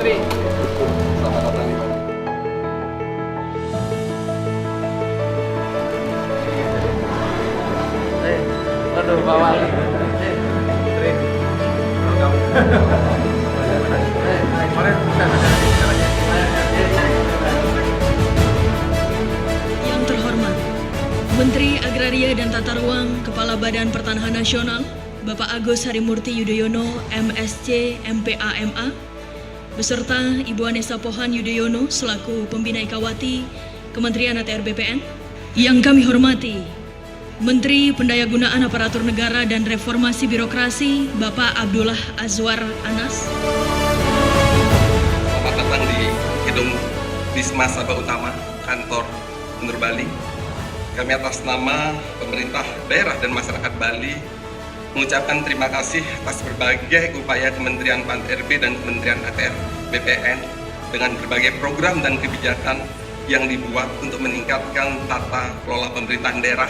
Menteri. Selamat datang di Bali. Waduh, Pak Wali. Menteri. Yang terhormat, Menteri Agraria dan Tata Ruang, Kepala Badan Pertanahan Nasional, Bapak Agus Harimurti Yudhoyono, MSc, MPA, MA, beserta Ibu Anessa Pohan Yudhoyono selaku Pembina Ikawati Kementerian ATR BPN. Yang kami hormati, Menteri Pendayagunaan Aparatur Negara dan Reformasi Birokrasi, Bapak Abdullah Azwar Anas. Selamat datang di gedung Wisma Sabah Utama, kantor Gubernur Bali. Kami atas nama pemerintah daerah dan masyarakat Bali mengucapkan terima kasih atas berbagai upaya Kementerian PAN-RB dan Kementerian ATR BPN dengan berbagai program dan kebijakan yang dibuat untuk meningkatkan tata kelola pemerintahan daerah,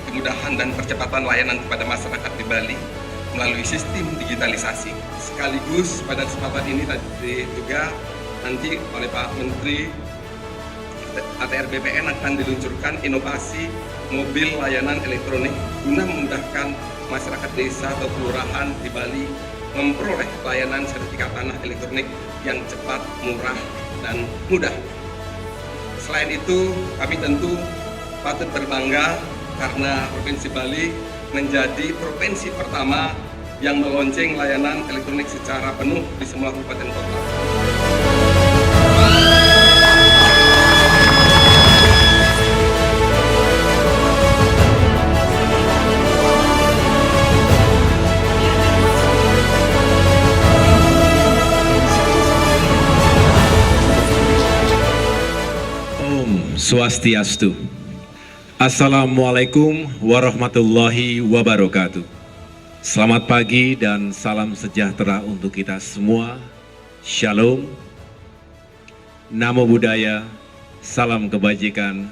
kemudahan dan percepatan layanan kepada masyarakat di Bali melalui sistem digitalisasi. Sekaligus pada kesempatan ini tadi juga nanti oleh Pak Menteri ATR BPN akan diluncurkan inovasi mobil layanan elektronik guna memudahkan masyarakat desa atau kelurahan di Bali memperoleh layanan sertifikat tanah elektronik yang cepat, murah, dan mudah. Selain itu, kami tentu patut berbangga karena Provinsi Bali menjadi provinsi pertama yang melonceng layanan elektronik secara penuh di semua kabupaten kota. Om Swastiastu. Assalamualaikum warahmatullahi wabarakatuh. Selamat pagi dan salam sejahtera untuk kita semua. Shalom, Namo Buddhaya, salam kebajikan,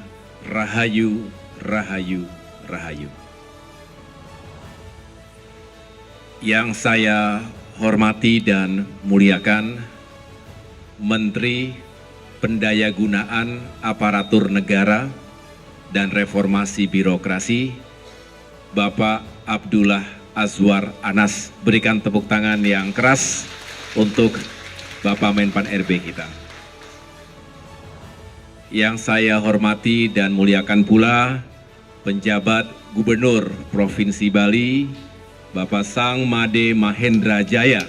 Rahayu, Rahayu, Rahayu. Yang saya hormati dan muliakan Menteri Pendayagunaan Aparatur Negara dan Reformasi Birokrasi, Bapak Abdullah Azwar Anas. Berikan tepuk tangan yang keras untuk Bapak Menpan RB kita. Yang saya hormati dan muliakan pula penjabat Gubernur Provinsi Bali, Bapak Sang Made Mahendra Jaya,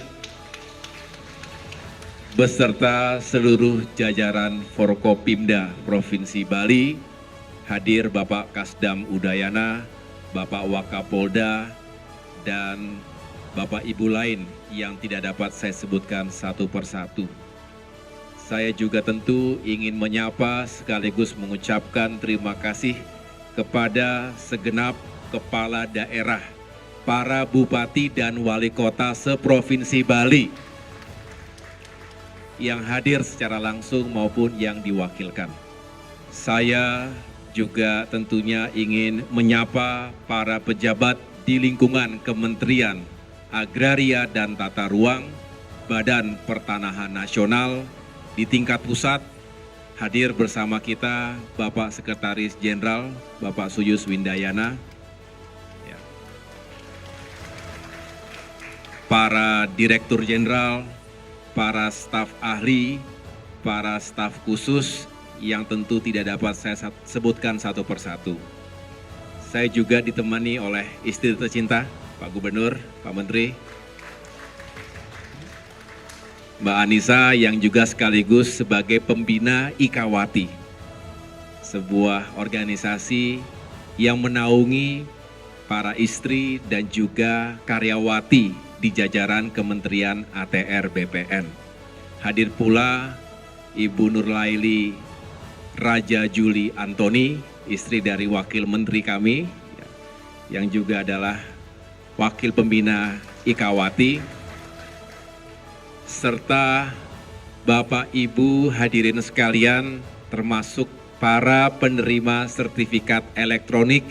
beserta seluruh jajaran Forkopimda Provinsi Bali, hadir Bapak Kasdam Udayana, Bapak Wakapolda, dan Bapak Ibu lain yang tidak dapat saya sebutkan satu persatu. Saya juga tentu ingin menyapa sekaligus mengucapkan terima kasih kepada segenap kepala daerah, para bupati dan wali kota seprovinsi Bali yang hadir secara langsung maupun yang diwakilkan. Saya juga tentunya ingin menyapa para pejabat di lingkungan Kementerian Agraria dan Tata Ruang, Badan Pertanahan Nasional di tingkat pusat. Hadir bersama kita Bapak Sekretaris Jenderal, Bapak Suyus Windayana, para Direktur Jenderal, para staf ahli, para staf khusus yang tentu tidak dapat saya sebutkan satu persatu. Saya juga ditemani oleh istri tercinta, Pak Gubernur, Pak Menteri, Mbak Anissa yang juga sekaligus sebagai pembina Ikawati, sebuah organisasi yang menaungi para istri dan juga karyawati di jajaran Kementerian ATR BPN. Hadir pula Ibu Nurlaili Raja Juli Antoni, istri dari Wakil Menteri kami, yang juga adalah Wakil Pembina Ikawati, serta Bapak Ibu hadirin sekalian, termasuk para penerima sertifikat elektronik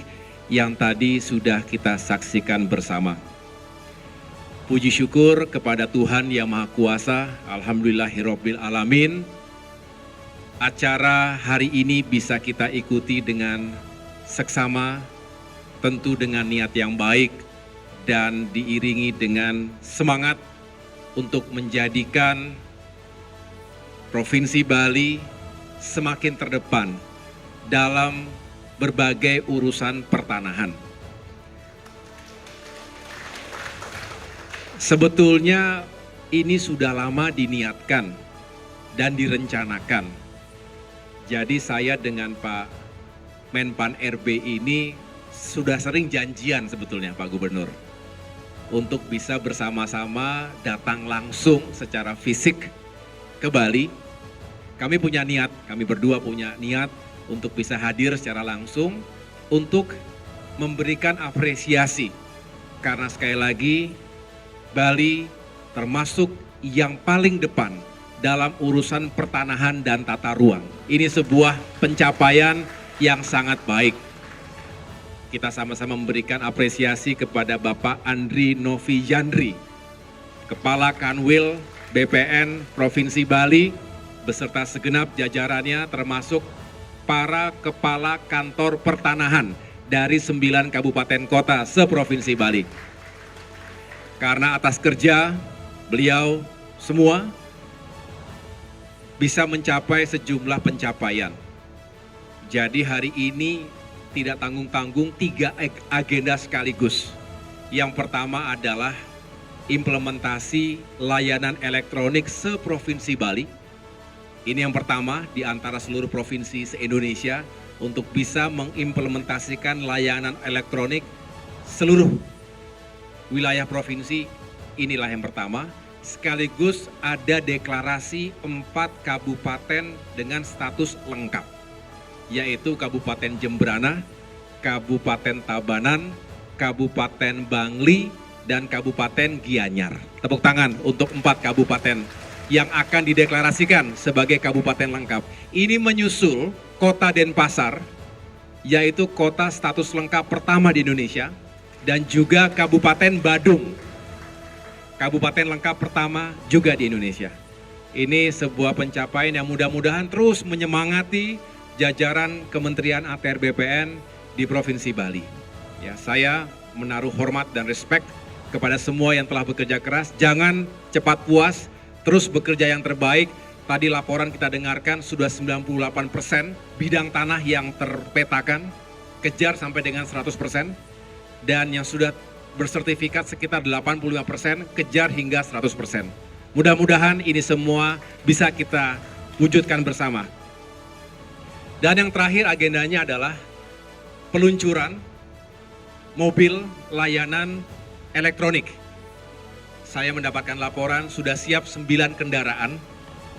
yang tadi sudah kita saksikan bersama. Puji syukur kepada Tuhan Yang Maha Kuasa, Alhamdulillahirabbil alamin. Acara hari ini bisa kita ikuti dengan seksama, tentu dengan niat yang baik dan diiringi dengan semangat untuk menjadikan Provinsi Bali semakin terdepan dalam berbagai urusan pertanahan. Sebetulnya ini sudah lama diniatkan dan direncanakan. Jadi saya dengan Pak Menpan RB ini sudah sering janjian sebetulnya Pak Gubernur untuk bisa bersama-sama datang langsung secara fisik ke Bali. Kami punya niat, kami berdua punya niat untuk bisa hadir secara langsung untuk memberikan apresiasi. Karena sekali lagi Bali termasuk yang paling depan dalam urusan pertanahan dan tata ruang. Ini sebuah pencapaian yang sangat baik. Kita sama-sama memberikan apresiasi kepada Bapak Andri Novijandri, Kepala Kanwil BPN Provinsi Bali, beserta segenap jajarannya termasuk para Kepala Kantor Pertanahan dari 9 kabupaten kota se-Provinsi Bali. Karena atas kerja beliau semua bisa mencapai sejumlah pencapaian. Jadi hari ini tidak tanggung-tanggung 3 agenda sekaligus. Yang pertama adalah implementasi layanan elektronik se-Provinsi Bali. Ini yang pertama di antara seluruh provinsi se-Indonesia untuk bisa mengimplementasikan layanan elektronik seluruh wilayah provinsi. Inilah yang pertama. Sekaligus ada deklarasi 4 kabupaten dengan status lengkap, yaitu Kabupaten Jembrana, Kabupaten Tabanan, Kabupaten Bangli, dan Kabupaten Gianyar. Tepuk tangan untuk 4 kabupaten yang akan dideklarasikan sebagai kabupaten lengkap. Ini menyusul Kota Denpasar, yaitu kota status lengkap pertama di Indonesia, dan juga Kabupaten Badung, kabupaten lengkap pertama juga di Indonesia. Ini sebuah pencapaian yang mudah-mudahan terus menyemangati jajaran Kementerian ATR BPN di Provinsi Bali. Ya, saya menaruh hormat dan respect kepada semua yang telah bekerja keras. Jangan cepat puas, terus bekerja yang terbaik. Tadi laporan kita dengarkan sudah 98% bidang tanah yang terpetakan, kejar sampai dengan 100%. Dan yang sudah bersertifikat sekitar 85%, kejar hingga 100%. Mudah-mudahan ini semua bisa kita wujudkan bersama. Dan yang terakhir agendanya adalah peluncuran mobil layanan elektronik. Saya mendapatkan laporan sudah siap 9 kendaraan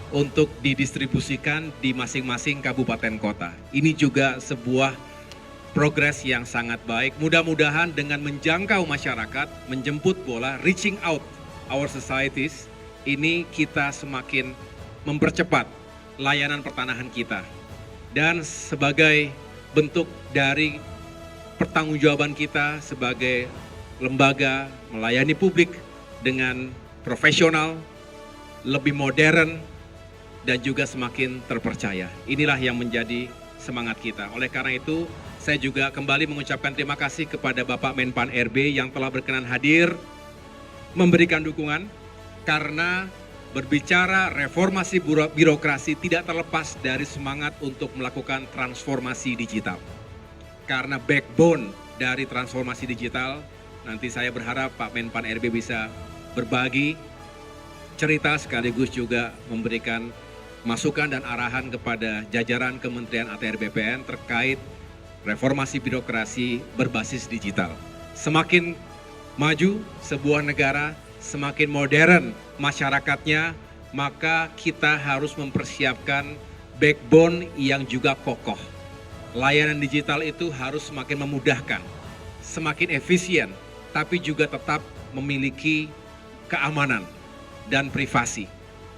untuk didistribusikan di masing-masing kabupaten kota. Ini juga sebuah progres yang sangat baik. Mudah-mudahan dengan menjangkau masyarakat, menjemput bola, reaching out our societies, ini kita semakin mempercepat layanan pertanahan kita. Dan sebagai bentuk dari pertanggungjawaban kita sebagai lembaga melayani publik dengan profesional, lebih modern, dan juga semakin terpercaya. Inilah yang menjadi semangat kita. Oleh karena itu, saya juga kembali mengucapkan terima kasih kepada Bapak Menpan RB yang telah berkenan hadir memberikan dukungan, karena berbicara reformasi birokrasi tidak terlepas dari semangat untuk melakukan transformasi digital. Karena backbone dari transformasi digital, nanti saya berharap Pak Menpan RB bisa berbagi cerita sekaligus juga memberikan masukan dan arahan kepada jajaran Kementerian ATR BPN terkait reformasi birokrasi berbasis digital. Semakin maju sebuah negara, semakin modern masyarakatnya, maka kita harus mempersiapkan backbone yang juga kokoh. Layanan digital itu harus semakin memudahkan, semakin efisien, tapi juga tetap memiliki keamanan dan privasi.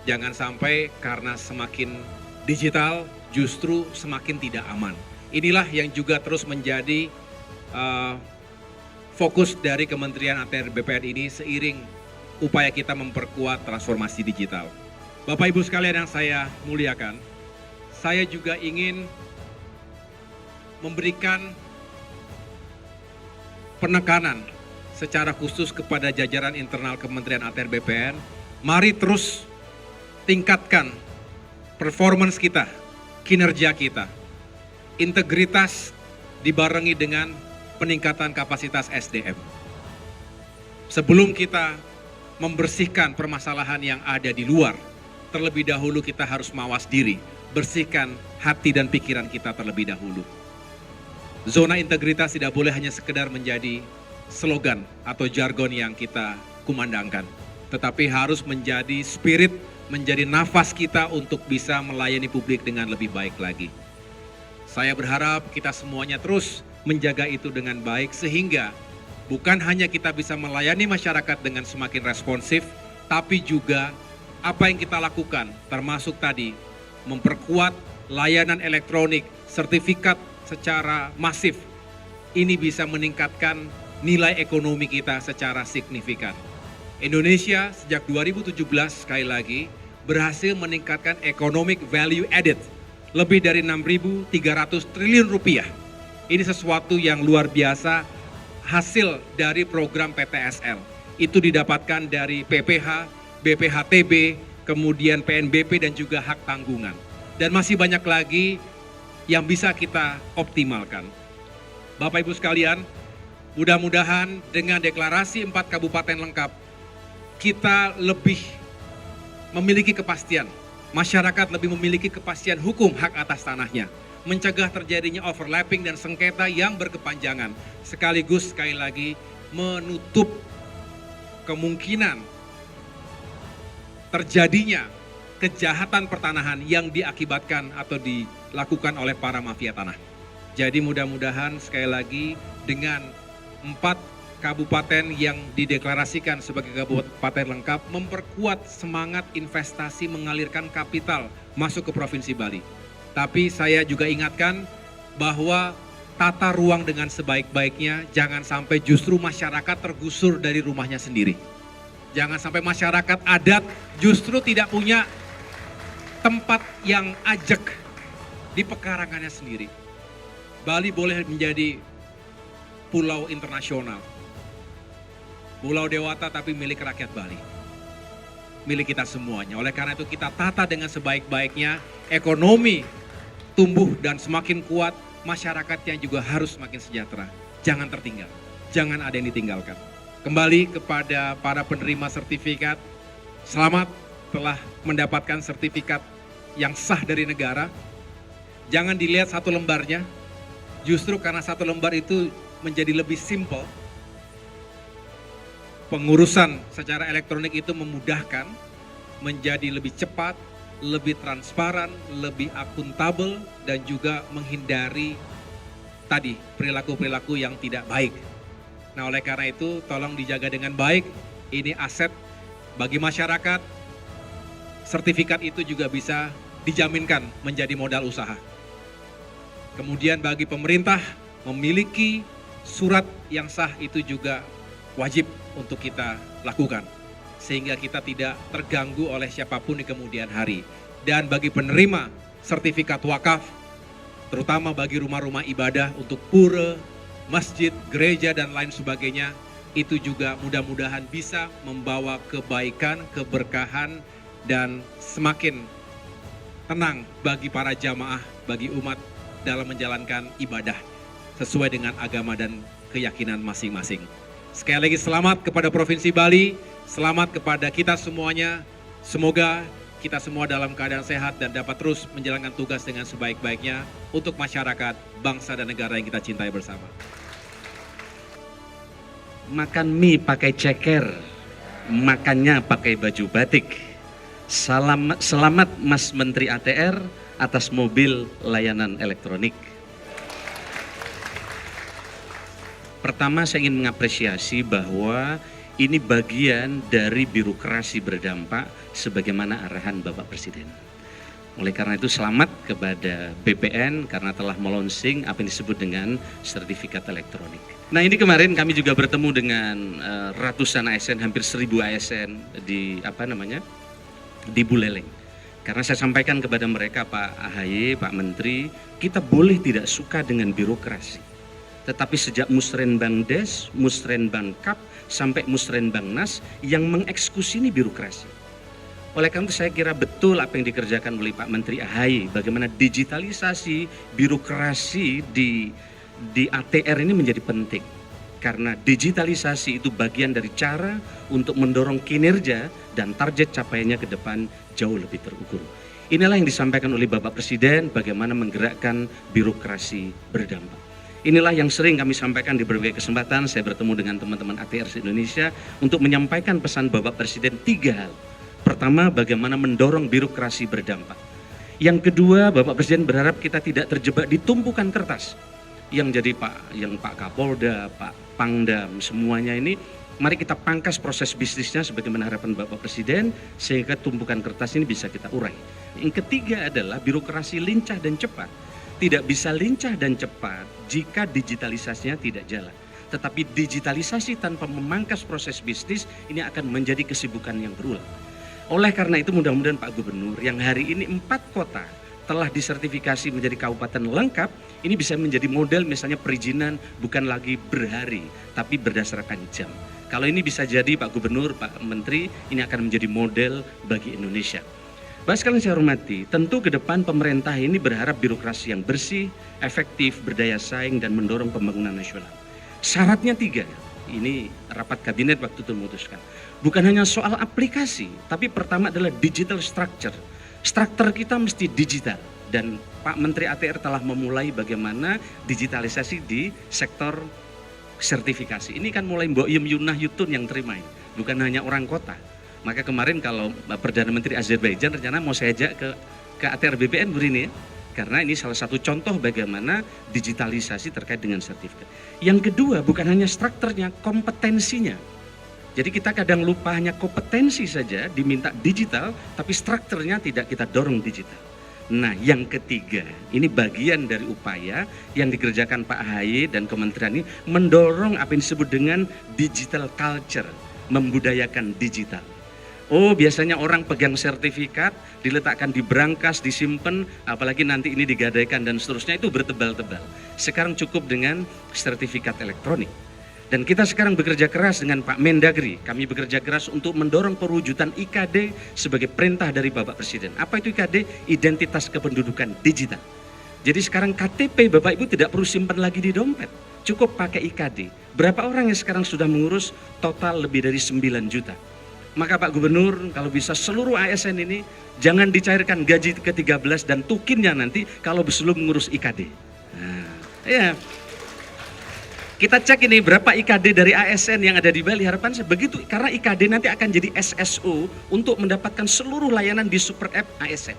Jangan sampai karena semakin digital justru semakin tidak aman. Inilah yang juga terus menjadi fokus dari Kementerian ATR BPN ini seiring upaya kita memperkuat transformasi digital. Bapak Ibu sekalian yang saya muliakan, saya juga ingin memberikan penekanan secara khusus kepada jajaran internal Kementerian ATR BPN. Mari terus tingkatkan performance kita, kinerja kita. Integritas dibarengi dengan peningkatan kapasitas SDM. Sebelum kita membersihkan permasalahan yang ada di luar, terlebih dahulu kita harus mawas diri, bersihkan hati dan pikiran kita terlebih dahulu. Zona integritas tidak boleh hanya sekedar menjadi slogan atau jargon yang kita kumandangkan, tetapi harus menjadi spirit, menjadi nafas kita untuk bisa melayani publik dengan lebih baik lagi. Saya berharap kita semuanya terus menjaga itu dengan baik sehingga bukan hanya kita bisa melayani masyarakat dengan semakin responsif, tapi juga apa yang kita lakukan termasuk tadi memperkuat layanan elektronik, sertifikat secara masif. Ini bisa meningkatkan nilai ekonomi kita secara signifikan. Indonesia sejak 2017 sekali lagi berhasil meningkatkan economic value added lebih dari 6.300 triliun rupiah. Ini sesuatu yang luar biasa hasil dari program PTSL. Itu didapatkan dari PPH, BPHTB, kemudian PNBP dan juga hak tanggungan. Dan masih banyak lagi yang bisa kita optimalkan. Bapak Ibu sekalian, mudah-mudahan dengan deklarasi 4 kabupaten lengkap, kita lebih memiliki kepastian, masyarakat lebih memiliki kepastian hukum hak atas tanahnya, mencegah terjadinya overlapping dan sengketa yang berkepanjangan, sekaligus sekali lagi menutup kemungkinan terjadinya kejahatan pertanahan yang diakibatkan atau dilakukan oleh para mafia tanah. Jadi mudah-mudahan sekali lagi dengan 4 kabupaten yang dideklarasikan sebagai kabupaten lengkap memperkuat semangat investasi mengalirkan kapital masuk ke Provinsi Bali. Tapi saya juga ingatkan bahwa tata ruang dengan sebaik-baiknya, jangan sampai justru masyarakat tergusur dari rumahnya sendiri. Jangan sampai masyarakat adat justru tidak punya tempat yang ajak di pekarangannya sendiri. Bali boleh menjadi pulau internasional, pulau dewata tapi milik rakyat Bali, milik kita semuanya. Oleh karena itu kita tata dengan sebaik-baiknya, ekonomi tumbuh dan semakin kuat, masyarakatnya juga harus semakin sejahtera. Jangan tertinggal, jangan ada yang ditinggalkan. Kembali kepada para penerima sertifikat, selamat telah mendapatkan sertifikat yang sah dari negara. Jangan dilihat satu lembarnya, justru karena satu lembar itu menjadi lebih simpel. Pengurusan secara elektronik itu memudahkan, menjadi lebih cepat, lebih transparan, lebih akuntabel, dan juga menghindari tadi perilaku-perilaku yang tidak baik. Nah, oleh karena itu tolong dijaga dengan baik, ini aset bagi masyarakat. Sertifikat itu juga bisa dijaminkan menjadi modal usaha. Kemudian bagi pemerintah memiliki surat yang sah itu juga wajib untuk kita lakukan, sehingga kita tidak terganggu oleh siapapun di kemudian hari. Dan bagi penerima sertifikat wakaf, terutama bagi rumah-rumah ibadah untuk pura, masjid, gereja, dan lain sebagainya, itu juga mudah-mudahan bisa membawa kebaikan, keberkahan, dan semakin tenang bagi para jamaah, bagi umat dalam menjalankan ibadah sesuai dengan agama dan keyakinan masing-masing. Sekali lagi selamat kepada Provinsi Bali, selamat kepada kita semuanya. Semoga kita semua dalam keadaan sehat dan dapat terus menjalankan tugas dengan sebaik-baiknya untuk masyarakat, bangsa, dan negara yang kita cintai bersama. Makan mie pakai ceker, makannya pakai baju batik. Selamat Mas Menteri ATR atas mobil layanan elektronik. Pertama saya ingin mengapresiasi bahwa ini bagian dari birokrasi berdampak sebagaimana arahan Bapak Presiden. Oleh karena itu selamat kepada BPN karena telah melonsing apa yang disebut dengan sertifikat elektronik. Nah ini kemarin kami juga bertemu dengan ratusan ASN, hampir 1000 ASN di di Buleleng. Karena saya sampaikan kepada mereka, Pak AHY, Pak Menteri, kita boleh tidak suka dengan birokrasi. Tetapi sejak Musrenbang Des, Musrenbang Kap, sampai Musrenbang Nas yang mengeksekusi ini birokrasi. Oleh karena itu saya kira betul apa yang dikerjakan oleh Pak Menteri AHY, bagaimana digitalisasi birokrasi di ATR ini menjadi penting. Karena digitalisasi itu bagian dari cara untuk mendorong kinerja dan target capaiannya ke depan jauh lebih terukur. Inilah yang disampaikan oleh Bapak Presiden, bagaimana menggerakkan birokrasi berdampak. Inilah yang sering kami sampaikan di berbagai kesempatan, saya bertemu dengan teman-teman ATR Indonesia untuk menyampaikan pesan Bapak Presiden 3 hal. Pertama, bagaimana mendorong birokrasi berdampak. Yang kedua, Bapak Presiden berharap kita tidak terjebak di tumpukan kertas. Yang Pak Kapolda, Pak Pangdam, semuanya ini, mari kita pangkas proses bisnisnya sebagaimana harapan Bapak Presiden, sehingga tumpukan kertas ini bisa kita urai. Yang ketiga adalah birokrasi lincah dan cepat. Tidak bisa lincah dan cepat jika digitalisasinya tidak jalan. Tetapi digitalisasi tanpa memangkas proses bisnis, ini akan menjadi kesibukan yang berulang. Oleh karena itu mudah-mudahan Pak Gubernur yang hari ini 4 kota telah disertifikasi menjadi kabupaten lengkap, ini bisa menjadi model misalnya perizinan bukan lagi berhari, tapi berdasarkan jam. Kalau ini bisa jadi Pak Gubernur, Pak Menteri, ini akan menjadi model bagi Indonesia. Bapak sekalian saya hormati, tentu ke depan pemerintah ini berharap birokrasi yang bersih, efektif, berdaya saing, dan mendorong pembangunan nasional. Syaratnya 3, ini rapat kabinet waktu itu memutuskan. Bukan hanya soal aplikasi, tapi pertama adalah digital structure. Struktur kita mesti digital dan Pak Menteri ATR telah memulai bagaimana digitalisasi di sektor sertifikasi. Ini kan mulai Mbok Yum Yunah Yutun yang terima ini, bukan hanya orang kota. Maka kemarin kalau Perdana Menteri Azerbaijan rencana mau saya ajak ke ATR BPN ini ya. Karena ini salah satu contoh bagaimana digitalisasi terkait dengan sertifikat. Yang kedua bukan hanya strukturnya, kompetensinya. Jadi kita kadang lupa hanya kompetensi saja diminta digital, tapi strukturnya tidak kita dorong digital. Nah yang ketiga, ini bagian dari upaya yang dikerjakan Pak AHY dan kementerian ini mendorong apa yang disebut dengan digital culture, membudayakan digital. Oh biasanya orang pegang sertifikat, diletakkan di brankas, disimpan, apalagi nanti ini digadaikan dan seterusnya itu bertebal-tebal. Sekarang cukup dengan sertifikat elektronik. Dan kita sekarang bekerja keras dengan Pak Mendagri, kami bekerja keras untuk mendorong perwujudan IKD sebagai perintah dari Bapak Presiden. Apa itu IKD? Identitas kependudukan digital. Jadi sekarang KTP Bapak Ibu tidak perlu simpan lagi di dompet, cukup pakai IKD. Berapa orang yang sekarang sudah mengurus? Total lebih dari 9 juta. Maka Pak Gubernur kalau bisa seluruh ASN ini jangan dicairkan gaji ke-13 dan tukinnya nanti kalau belum mengurus IKD. Nah, ya. Kita cek ini berapa IKD dari ASN yang ada di Bali, harapan saya begitu karena IKD nanti akan jadi SSO untuk mendapatkan seluruh layanan di super app ASN.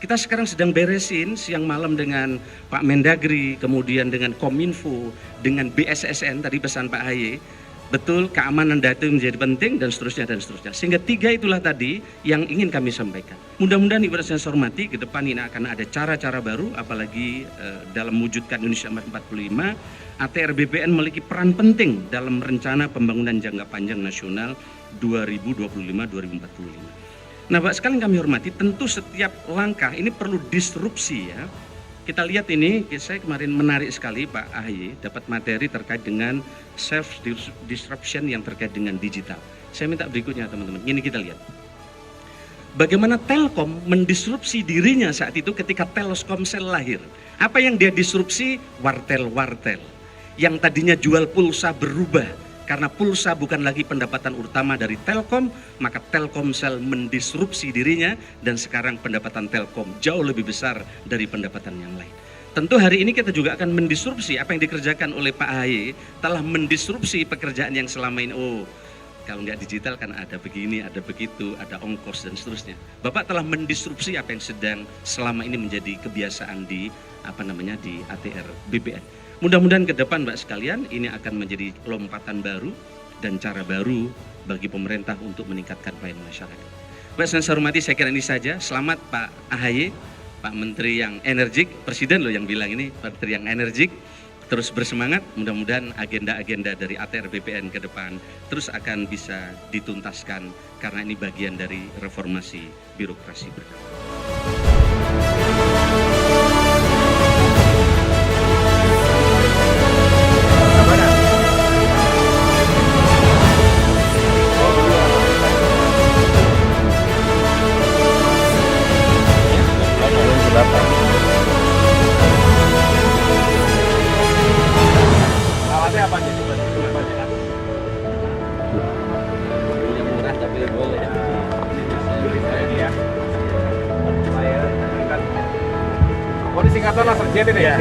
Kita sekarang sedang beresin siang malam dengan Pak Mendagri, kemudian dengan Kominfo, dengan BSSN, tadi pesan Pak AHY. Betul, keamanan data menjadi penting dan seterusnya dan seterusnya. Sehingga 3 itulah tadi yang ingin kami sampaikan. Mudah-mudahan Ibu saya hormati, ke depan ini akan ada cara-cara baru, apalagi dalam mewujudkan Indonesia 45, ATR BPN memiliki peran penting dalam rencana pembangunan jangka panjang nasional 2025-2045. Nah, Pak sekalian kami hormati, tentu setiap langkah ini perlu disrupsi ya. Kita lihat ini, saya kemarin menarik sekali Pak AHY dapat materi terkait dengan self disruption yang terkait dengan digital. Saya minta berikutnya teman-teman, ini kita lihat. Bagaimana Telkom mendisrupsi dirinya saat itu ketika Telkomsel lahir. Apa yang dia disrupsi? Wartel-wartel. Yang tadinya jual pulsa berubah. Karena pulsa bukan lagi pendapatan utama dari Telkom, maka Telkomsel mendisrupsi dirinya dan sekarang pendapatan Telkom jauh lebih besar dari pendapatan yang lain. Tentu hari ini kita juga akan mendisrupsi apa yang dikerjakan oleh Pak AHY, telah mendisrupsi pekerjaan yang selama ini. Oh, kalau nggak digital kan ada begini, ada begitu, ada ongkos dan seterusnya. Bapak telah mendisrupsi apa yang sedang selama ini menjadi kebiasaan di di ATR BPN. Mudah-mudahan ke depan Mbak sekalian ini akan menjadi lompatan baru dan cara baru bagi pemerintah untuk meningkatkan pelayanan masyarakat. Mbak saya hormati, saya kira ini saja. Selamat Pak AHY Pak Menteri yang energik, Presiden loh yang bilang ini, Menteri yang energik, terus bersemangat, mudah-mudahan agenda-agenda dari ATR BPN ke depan terus akan bisa dituntaskan karena ini bagian dari reformasi birokrasi bersama. Alatnya apa aja coba? Yang murah tapi boleh. Ini ya. Oh, ini singkatan laser jet ini ya?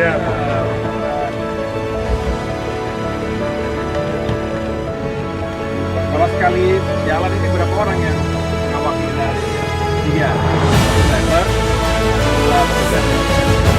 Kalau sekali jalan ini berapa orang yang ngawaki dari? 3 driver, 2 petugas.